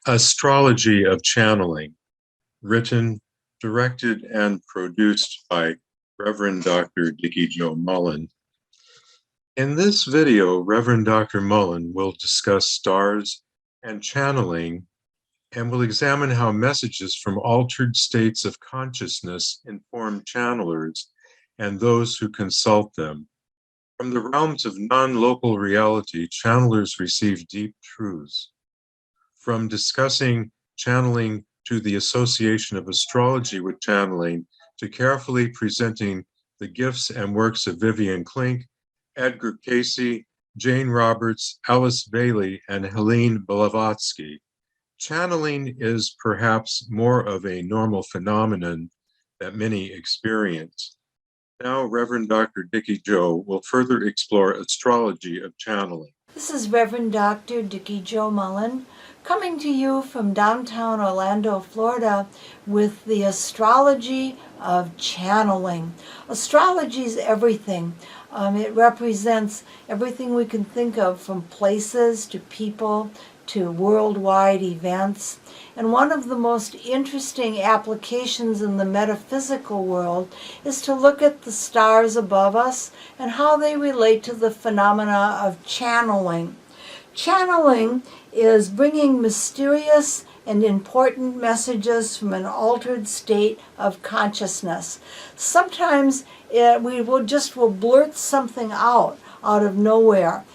Astrology of Channeling, written, directed, and produced by Reverend Dr. Dickie Joe Mullen. In this video, Reverend Dr. Mullen will discuss stars and channeling and will examine how messages from altered states of consciousness inform channelers and those who consult them. From the realms of non-local reality, channelers receive deep truths. From discussing channeling to the association of astrology with channeling to carefully presenting the gifts and works of Vivian Clank, Edgar Cayce, Jane Roberts, Alice Bailey, and Helene Blavatsky. Channeling is perhaps more of a normal phenomenon that many experience. Now, Reverend Dr. Dickie Joe will further explore astrology of channeling. This is Reverend Dr. Dickie Joe Mullen coming to you from downtown Orlando, Florida with the astrology of channeling. Astrology is everything. It represents everything we can think of, from places to people to worldwide events. And one of the most interesting applications in the metaphysical world is to look at the stars above us and how they relate to the phenomena of channeling. Channeling is bringing mysterious and important messages from an altered state of consciousness. Sometimes we will blurt something out of nowhere,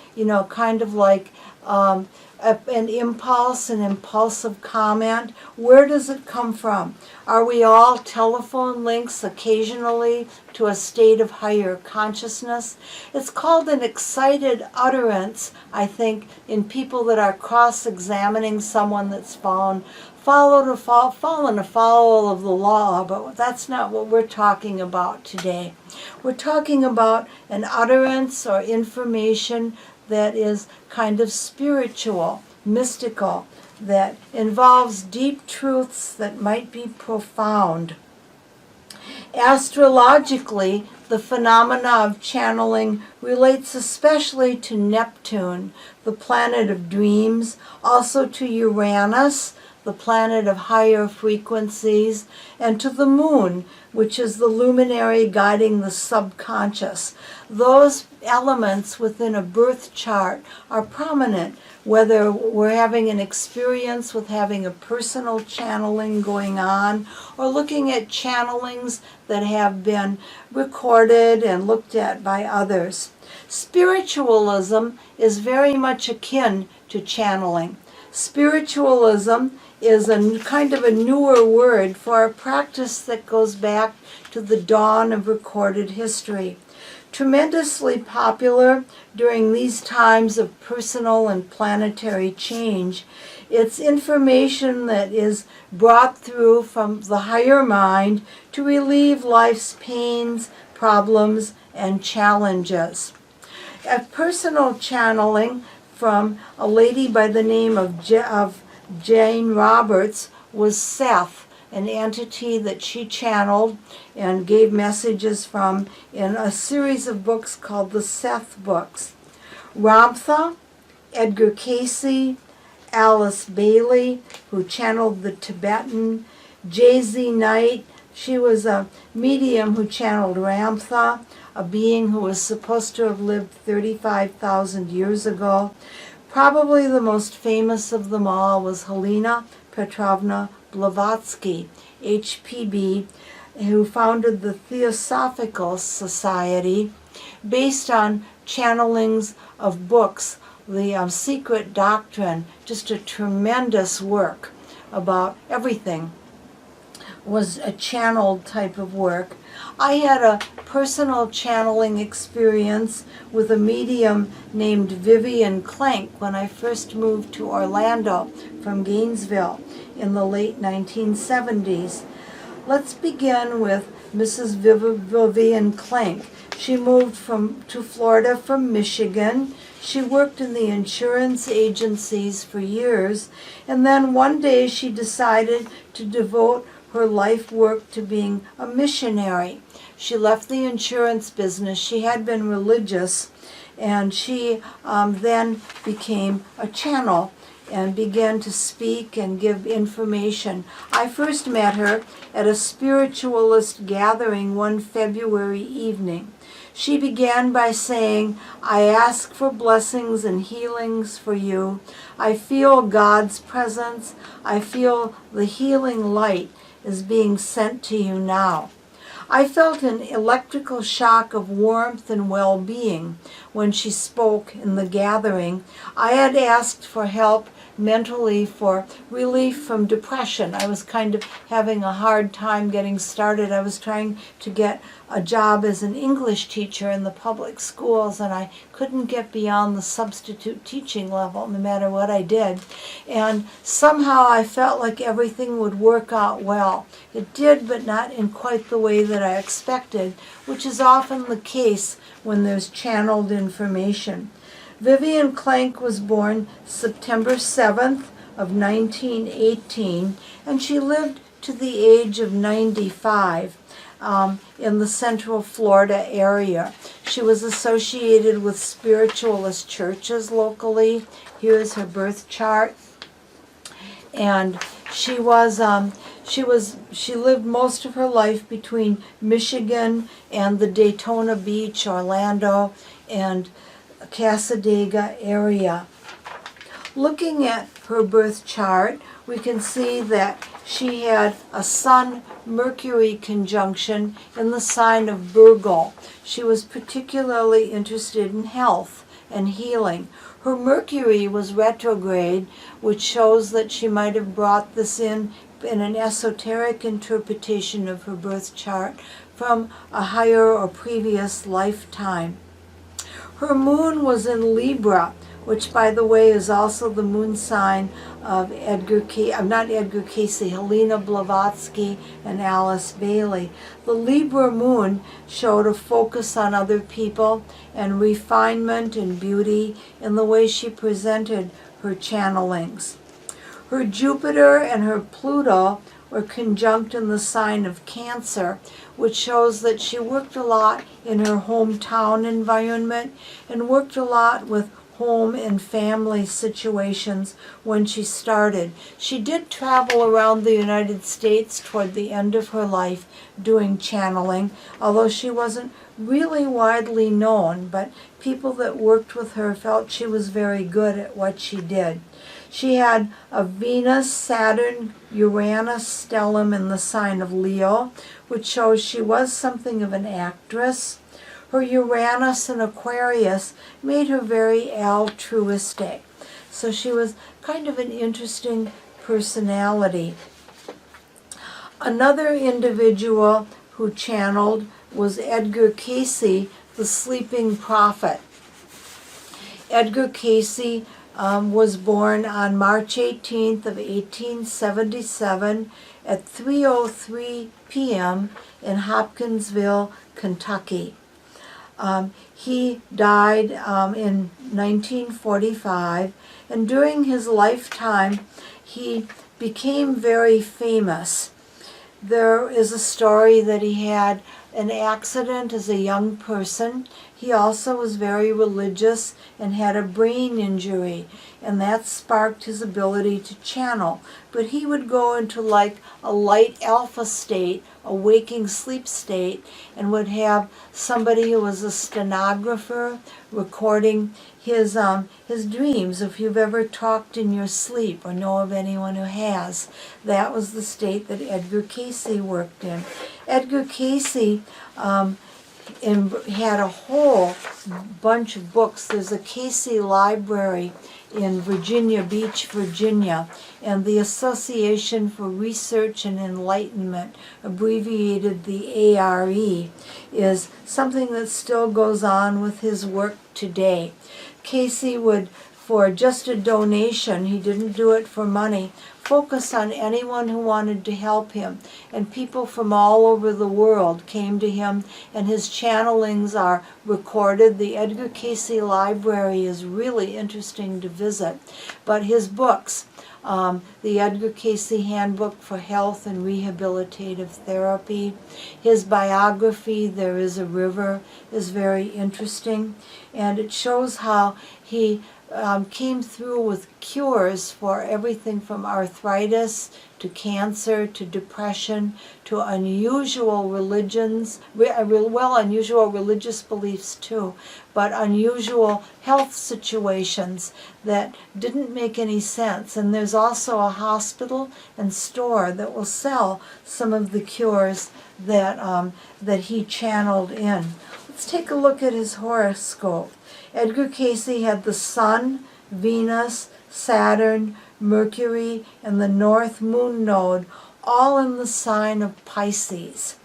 kind of like an impulse, an impulsive comment. Where does it come from? Are we all telephone links occasionally to a state of higher consciousness? It's called an excited utterance, I think, in people that are cross-examining someone that's fallen afoul of the law, but that's not what we're talking about today. We're talking about an utterance or information that is kind of spiritual, mystical, that involves deep truths that might be profound. Astrologically, the phenomena of channeling relates especially to Neptune, the planet of dreams, also to Uranus, the planet of higher frequencies, and to the moon, which is the luminary guiding the subconscious. Those elements within a birth chart are prominent, whether we're having an experience with having a personal channeling going on or looking at channelings that have been recorded and looked at by others. Spiritualism is very much akin to channeling. Spiritualism is a kind of a newer word for a practice that goes back to the dawn of recorded history. Tremendously popular during these times of personal and planetary change, it's information that is brought through from the higher mind to relieve life's pains, problems, and challenges. A personal channeling from a lady by the name of Jane Roberts was Seth, an entity that she channeled and gave messages from in a series of books called the Seth books. Ramtha, Edgar Cayce, Alice Bailey, who channeled the Tibetan, J.Z. Knight, she was a medium who channeled Ramtha, a being who was supposed to have lived 35,000 years ago. Probably the most famous of them all was Helena Petrovna Blavatsky, HPB, who founded the Theosophical Society based on channelings of books, the Secret Doctrine, just a tremendous work about everything. Was a channeled type of work. I had a personal channeling experience with a medium named Vivian Clank when I first moved to Orlando from Gainesville in the late 1970s. Let's begin with Mrs. Vivian Clank. She moved to Florida from Michigan. She worked in the insurance agencies for years, and then one day she decided to devote her life work to being a missionary. She left the insurance business. She had been religious, and she then became a channel and began to speak and give information. I first met her at a spiritualist gathering one February evening. She began by saying, "I ask for blessings and healings for you. I feel God's presence. I feel the healing light is being sent to you now." I felt an electrical shock of warmth and well-being when she spoke in the gathering. I had asked for help mentally for relief from depression. I was kind of having a hard time getting started. I was trying to get a job as an English teacher in the public schools, and I couldn't get beyond the substitute teaching level no matter what I did. And somehow I felt like everything would work out well. It did, but not in quite the way that I expected, which is often the case when there's channeled information. Vivian Clank was born September 7th of 1918, and she lived to the age of 95 in the Central Florida area. She was associated with spiritualist churches locally. Here's her birth chart. And she lived most of her life between Michigan and the Daytona Beach, Orlando, and Cassadaga area. Looking at her birth chart, we can see that she had a Sun-Mercury conjunction in the sign of Virgo. She was particularly interested in health and healing. Her Mercury was retrograde, which shows that she might have brought this in an esoteric interpretation of her birth chart from a higher or previous lifetime. Her moon was in Libra, which, by the way, is also the moon sign of Helene Blavatsky and Alice Bailey. The Libra moon showed a focus on other people and refinement and beauty in the way she presented her channelings. Her Jupiter and her Pluto were conjunct in the sign of Cancer, which shows that she worked a lot in her hometown environment and worked a lot with home and family situations when she started. She did travel around the United States toward the end of her life doing channeling, although she wasn't really widely known, but people that worked with her felt she was very good at what she did. She had a Venus, Saturn, Uranus stellium in the sign of Leo, which shows she was something of an actress. Her Uranus in Aquarius made her very altruistic. So she was kind of an interesting personality. Another individual who channeled was Edgar Cayce, the sleeping prophet. Edgar Cayce was born on March 18th of 1877 at 3:03 p.m. in Hopkinsville, Kentucky. He died in 1945, and during his lifetime he became very famous. There is a story that he had an accident as a young person. He also was very religious and had a brain injury, and that sparked his ability to channel. But he would go into like a light alpha state, a waking sleep state, and would have somebody who was a stenographer recording his dreams. If you've ever talked in your sleep or know of anyone who has, that was the state that Edgar Cayce worked in. Edgar Cayce had a whole bunch of books. There's a Cayce library in Virginia Beach, Virginia, and the Association for Research and Enlightenment, abbreviated the ARE, is something that still goes on with his work today. Cayce would, for just a donation, he didn't do it for money, focus on anyone who wanted to help him. And people from all over the world came to him, and his channelings are recorded. The Edgar Cayce Library is really interesting to visit. But his books, the Edgar Cayce Handbook for Health and Rehabilitative Therapy, his biography, There Is a River, is very interesting. And it shows how he came through with cures for everything from arthritis to cancer to depression to unusual religions, unusual religious beliefs too, but unusual health situations that didn't make any sense. And there's also a hospital and store that will sell some of the cures that he channeled in. Let's take a look at his horoscope. Edgar Cayce had the Sun, Venus, Saturn, Mercury, and the North Moon node all in the sign of Pisces.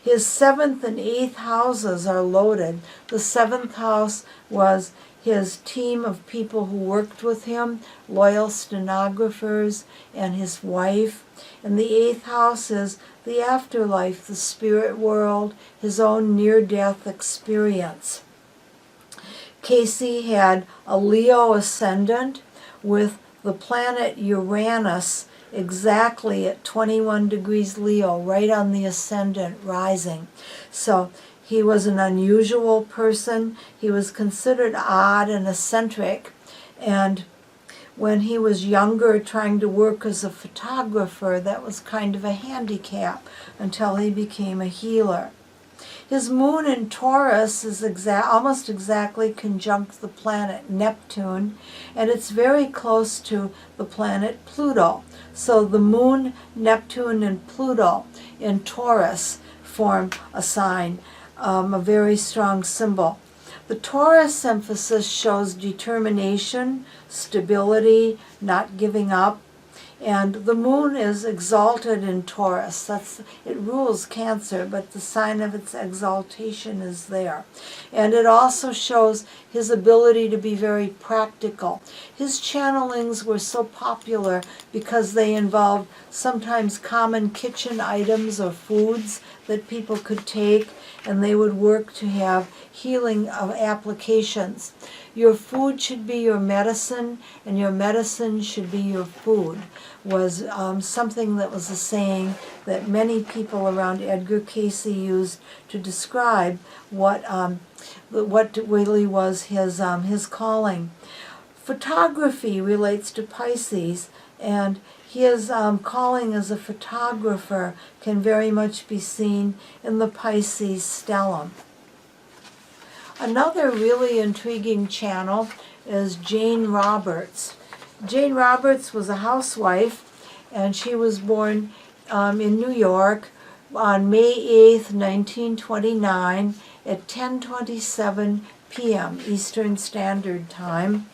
His 7th and 8th houses are loaded. The 7th house was his team of people who worked with him, loyal stenographers, and his wife. And the 8th house is the afterlife, the spirit world, his own near-death experience. Cayce had a Leo ascendant with the planet Uranus exactly at 21 degrees Leo, right on the ascendant rising. So he was an unusual person. He was considered odd and eccentric. And when he was younger, trying to work as a photographer, that was kind of a handicap until he became a healer. His moon in Taurus is almost exactly conjunct the planet Neptune, and it's very close to the planet Pluto. So the moon, Neptune, and Pluto in Taurus form a sign, a very strong symbol. The Taurus emphasis shows determination, stability, not giving up. And the moon is exalted in Taurus. It rules Cancer, but the sign of its exaltation is there. And it also shows his ability to be very practical. His channelings were so popular because they involved sometimes common kitchen items or foods that people could take, and they would work to have healing of applications. Your food should be your medicine, and your medicine should be your food, was something that was a saying that many people around Edgar Cayce used to describe what really was his calling. Photography relates to Pisces, and his calling as a photographer can very much be seen in the Pisces stellium. Another really intriguing channel is Jane Roberts. Jane Roberts was a housewife, and she was born in New York on May 8th, 1929 at 10:27 p.m. Eastern Standard Time.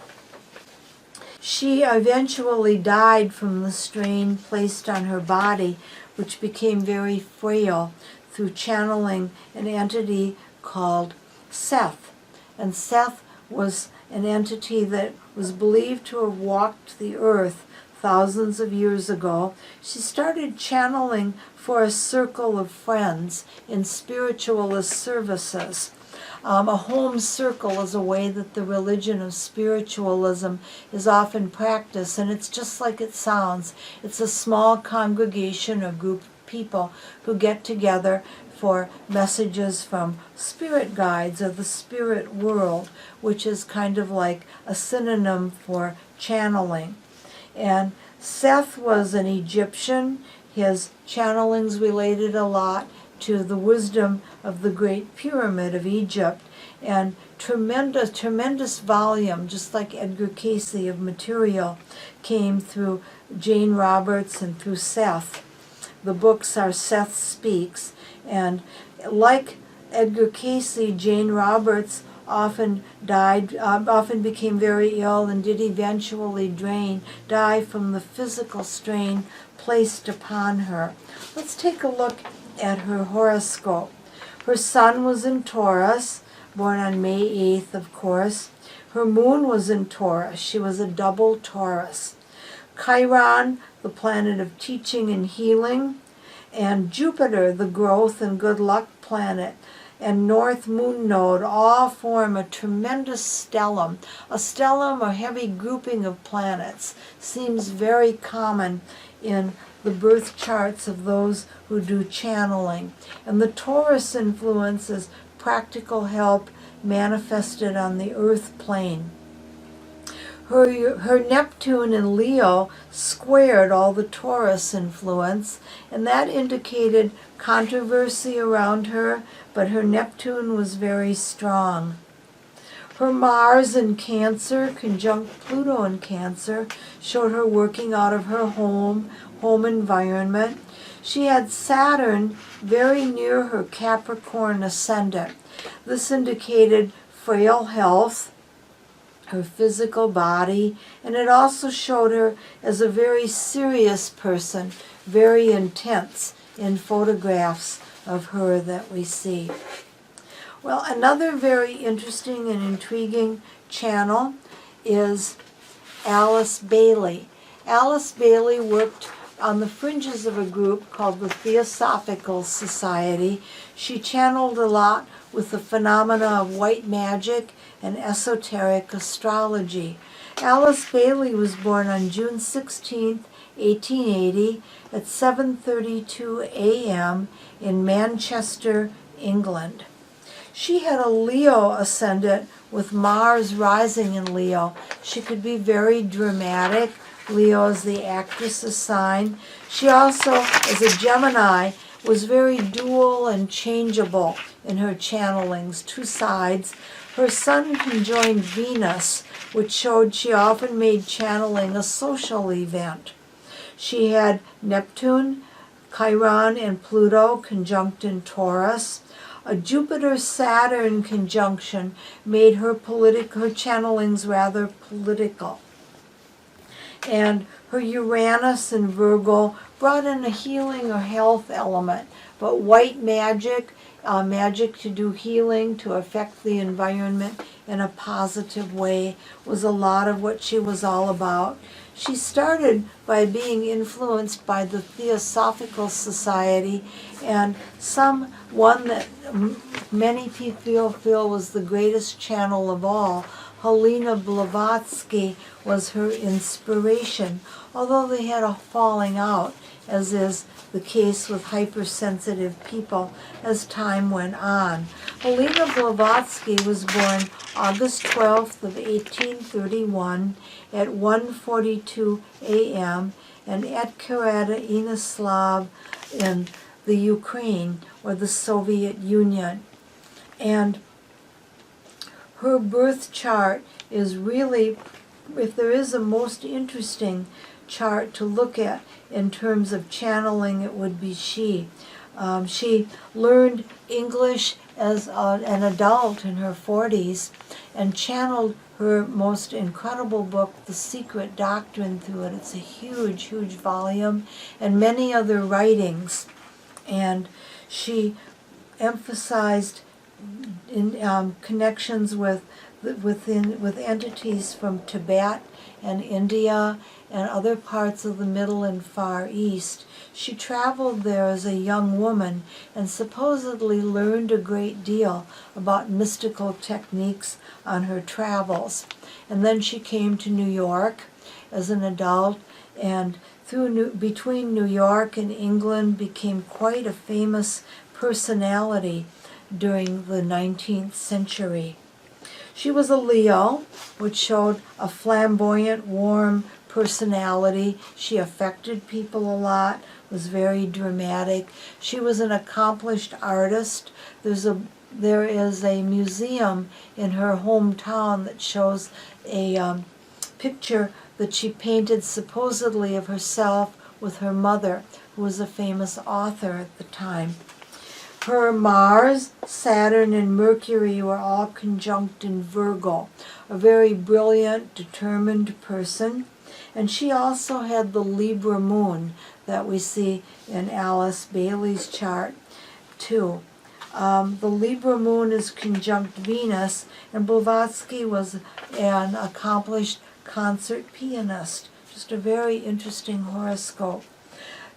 She eventually died from the strain placed on her body, which became very frail, through channeling an entity called Seth. And Seth was an entity that was believed to have walked the earth thousands of years ago. She started channeling for a circle of friends in spiritualist services. A home circle is a way that the religion of spiritualism is often practiced, and it's just like it sounds. It's a small congregation or group of people who get together for messages from spirit guides or the spirit world, which is kind of like a synonym for channeling. And Seth was an Egyptian. His channelings related a lot to the wisdom of the Great Pyramid of Egypt, and tremendous volume, just like Edgar Cayce, of material came through Jane Roberts and through Seth. The books are Seth Speaks, and like Edgar Cayce, Jane Roberts often became very ill and did eventually die from the physical strain placed upon her. Let's take a look at her horoscope. Her sun was in Taurus, born on May 8th, of course. Her moon was in Taurus. She was a double Taurus. Chiron, the planet of teaching and healing, and Jupiter, the growth and good luck planet, and North Moon node all form a tremendous stellium. A stellium, or heavy grouping of planets, seems very common in the birth charts of those who do channeling. And the Taurus influence is practical help manifested on the earth plane. Her Neptune in Leo squared all the Taurus influence, and that indicated controversy around her, but her Neptune was very strong. Her Mars in Cancer, conjunct Pluto in Cancer, showed her working out of her home environment. She had Saturn very near her Capricorn ascendant. This indicated frail health, her physical body, and it also showed her as a very serious person, very intense in photographs of her that we see. Well, another very interesting and intriguing channel is Alice Bailey. Alice Bailey worked on the fringes of a group called the Theosophical Society. She channeled a lot with the phenomena of white magic and esoteric astrology. Alice Bailey was born on June 16, 1880 at 7:32 a.m. in Manchester, England. She had a Leo ascendant with Mars rising in Leo. She could be very dramatic. Leo is the actress's sign. She also, as a Gemini, was very dual and changeable in her channelings, two sides. Her Sun conjoined Venus, which showed she often made channeling a social event. She had Neptune, Chiron, and Pluto conjunct in Taurus. A Jupiter-Saturn conjunction made her channelings rather political. And her Uranus in Virgo brought in a healing or health element, but white magic, magic to do healing, to affect the environment in a positive way, was a lot of what she was all about. She started by being influenced by the Theosophical Society, and one that many people feel was the greatest channel of all, Helene Blavatsky, was her inspiration, although they had a falling out, as is the case with hypersensitive people as time went on. Helena Blavatsky was born August 12th of 1831 at 1:42 a.m. in Ekaterinslav in the Ukraine, or the Soviet Union. And her birth chart is really, if there is a most interesting chart to look at in terms of channeling, it would be she. She learned English as an adult in her 40s and channeled her most incredible book, The Secret Doctrine, through it. It's a huge, huge volume, and many other writings. And she emphasized in connections with entities from Tibet and India and other parts of the Middle and Far East. She traveled there as a young woman and supposedly learned a great deal about mystical techniques on her travels. And then she came to New York as an adult, and between New York and England became quite a famous personality during the 19th century. She was a Leo, which showed a flamboyant, warm personality. She affected people a lot, was very dramatic. She was an accomplished artist. There is a museum in her hometown that shows a picture that she painted supposedly of herself with her mother, who was a famous author at the time. Her Mars, Saturn, and Mercury were all conjunct in Virgo, a very brilliant, determined person. And she also had the Libra moon that we see in Alice Bailey's chart, too. The Libra moon is conjunct Venus, and Blavatsky was an accomplished concert pianist. Just a very interesting horoscope.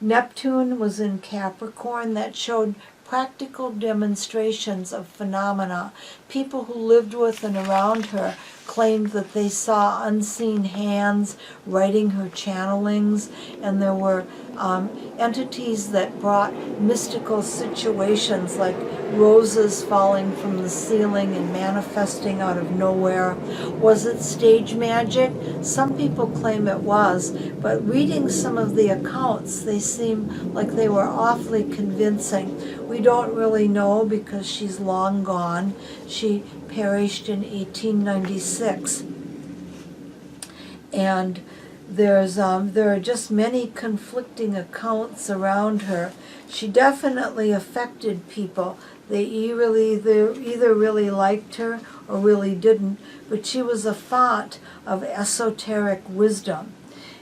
Neptune was in Capricorn. That showed practical demonstrations of phenomena. People who lived with and around her claimed that they saw unseen hands writing her channelings, and there were entities that brought mystical situations like roses falling from the ceiling and manifesting out of nowhere. Was it stage magic? Some people claim it was, but reading some of the accounts, they seem like they were awfully convincing. We don't really know because she's long gone. She perished in 1896. And there are just many conflicting accounts around her. She definitely affected people. They either really liked her or really didn't, but she was a font of esoteric wisdom.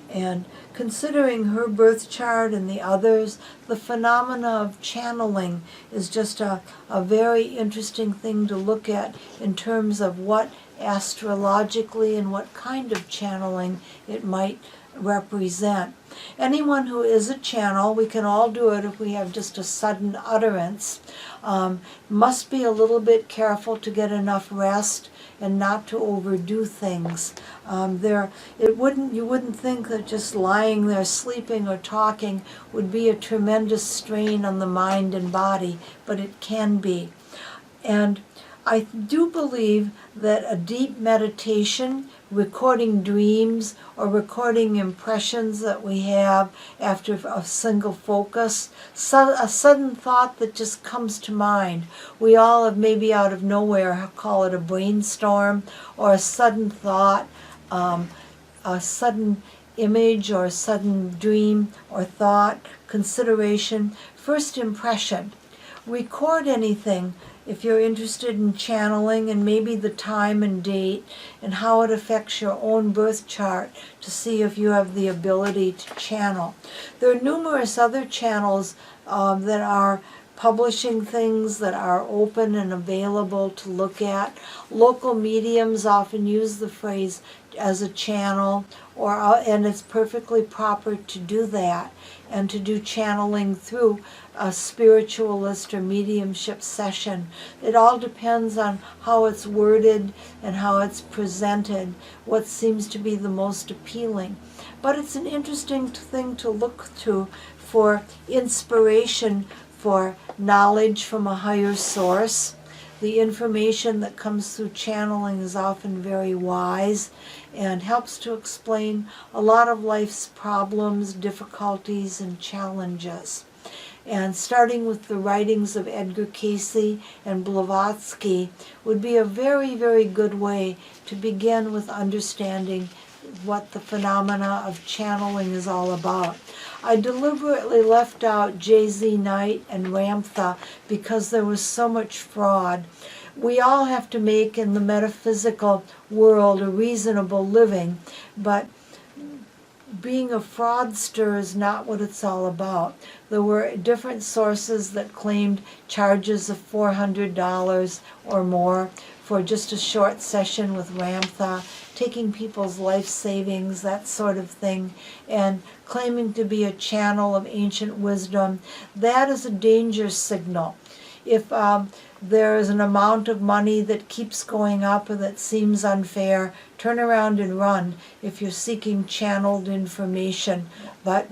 And considering her birth chart and the others, the phenomena of channeling is just a very interesting thing to look at in terms of what astrologically and what kind of channeling it might represent. Anyone who is a channel, we can all do it if we have just a sudden utterance, must be a little bit careful to get enough rest and not to overdo things. You wouldn't think that just lying there sleeping or talking would be a tremendous strain on the mind and body, but it can be. And I do believe that a deep meditation, recording dreams, or recording impressions that we have after a single focus, a sudden thought that just comes to mind. We all have maybe out of nowhere call it a brainstorm, or a sudden thought, a sudden image, or a sudden dream or thought, consideration, first impression. Record anything if you're interested in channeling, and maybe the time and date and how it affects your own birth chart to see if you have the ability to channel. There are numerous other channels that are publishing things that are open and available to look at. Local mediums often use the phrase as a channel, and it's perfectly proper to do that, and to do channeling through a spiritualist or mediumship session. It all depends on how it's worded and how it's presented, what seems to be the most appealing. But it's an interesting thing to look to for inspiration, for knowledge from a higher source. The information that comes through channeling is often very wise and helps to explain a lot of life's problems, difficulties, and challenges. And starting with the writings of Edgar Cayce and Blavatsky would be a very, very good way to begin with understanding what the phenomena of channeling is all about. I deliberately left out J.Z. Knight and Ramtha because there was so much fraud. We all have to make in the metaphysical world a reasonable living, but being a fraudster is not what it's all about. There were different sources that claimed charges of $400 or more for just a short session with Ramtha, taking people's life savings, that sort of thing, and claiming to be a channel of ancient wisdom. That is a danger signal. If there is an amount of money that keeps going up or that seems unfair, turn around and run if you're seeking channeled information. But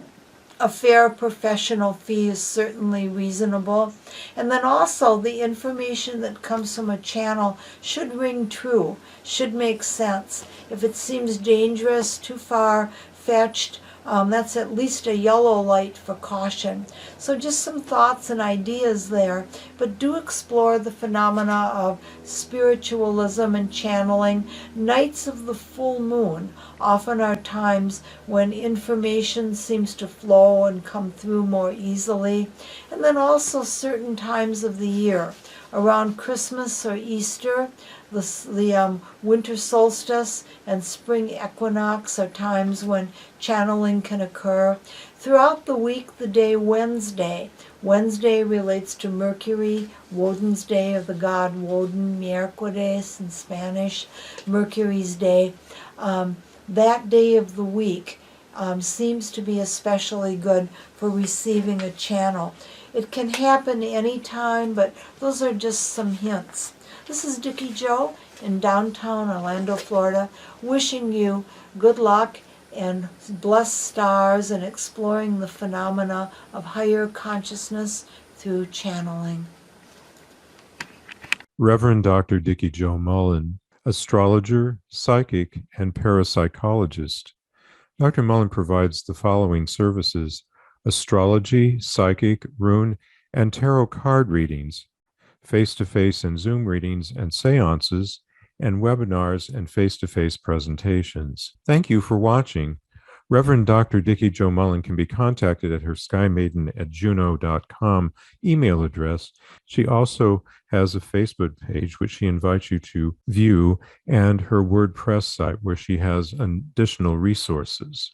a fair professional fee is certainly reasonable. And then also the information that comes from a channel should ring true, should make sense. If it seems dangerous, too far-fetched, that's at least a yellow light for caution. So just some thoughts and ideas there, but do explore the phenomena of spiritualism and channeling. Nights of the full moon often are times when information seems to flow and come through more easily. And then also certain times of the year. Around Christmas or Easter, the winter solstice and spring equinox are times when channeling can occur. Throughout the week, the day Wednesday. Wednesday relates to Mercury, Woden's day of the god Woden, Miércoles in Spanish, Mercury's day. That day of the week seems to be especially good for receiving a channel. It can happen anytime, but those are just some hints. This is Dickie Joe in downtown Orlando, Florida, wishing you good luck and blessed stars in exploring the phenomena of higher consciousness through channeling. Reverend Dr. Dickie Joe Mullen, astrologer, psychic, and parapsychologist. Dr. Mullen provides the following services: astrology, psychic, rune, and tarot card readings, face-to-face and Zoom readings and seances, and webinars and face-to-face presentations. Thank you for watching. Reverend Dr. Dickie Joe Mullen can be contacted at her skymaiden@juno.com email address. She also has a Facebook page, which she invites you to view, and her WordPress site, where she has additional resources.